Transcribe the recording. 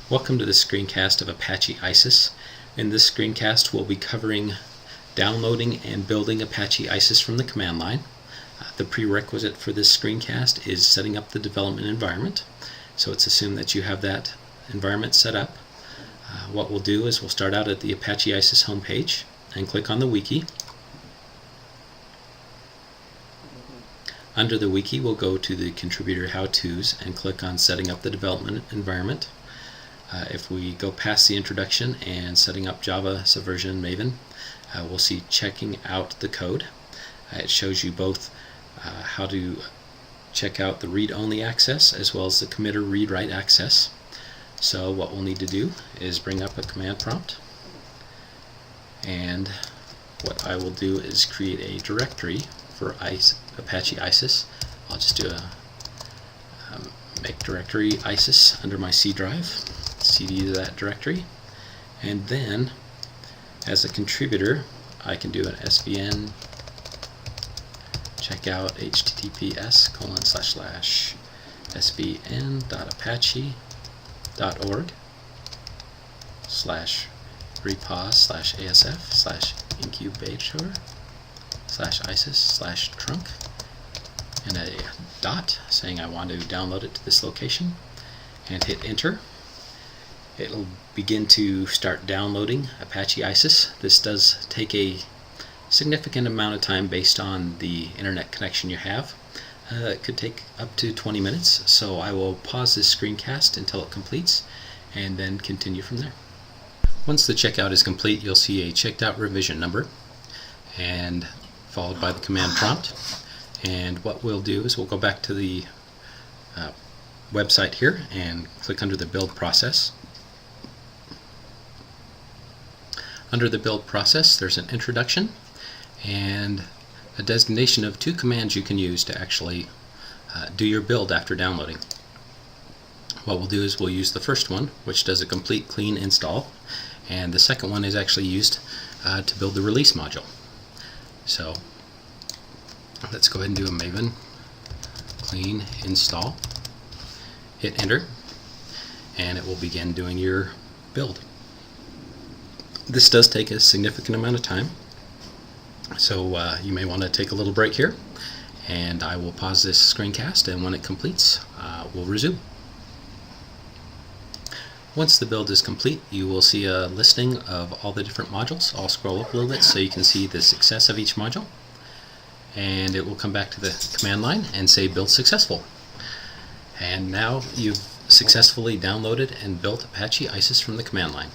Welcome to the screencast of Apache ISIS. In this screencast we'll be covering downloading and building Apache ISIS from the command line. The prerequisite for this screencast is setting up the development environment. So it's assumed that you have that environment set up. What we'll do is we'll start out at the Apache ISIS homepage and click on the wiki. Under the wiki we'll go to the contributor how-tos and click on setting up the development environment. If we go past the introduction and setting up Java, Subversion, Maven, we'll see checking out the code. It shows you both how to check out the read-only access as well as the committer read-write access. So what we'll need to do is bring up a command prompt, and what I will do is create a directory for Apache ISIS. I'll just do a make directory ISIS under my C drive, cd to that directory, and then as a contributor I can do an svn checkout https:/svn.org/repos/asf/incubator/isis/trunk and a dot saying I want to download it to this location, and hit enter. It'll begin to start downloading Apache ISIS. This does take a significant amount of time based on the internet connection you have. It could take up to 20 minutes, so I will pause this screencast until it completes and then continue from there. Once the checkout is complete, you'll see a checked out revision number and followed by the command prompt. And what we'll do is we'll go back to the website here and click under the build process. Under the build process there's an introduction and a designation of 2 commands you can use to actually do your build after downloading. What we'll do is we'll use the first one, which does a complete clean install, and the second one is actually used to build the release module. So let's go ahead and do a Maven clean install, hit enter, and it will begin doing your build. This does take a significant amount of time, so you may want to take a little break here, and I will pause this screencast, and when it completes we'll resume. Once the build is complete, you will see a listing of all the different modules. I'll scroll up a little bit so you can see the success of each module, and it will come back to the command line and say build successful. And now you've successfully downloaded and built Apache ISIS from the command line.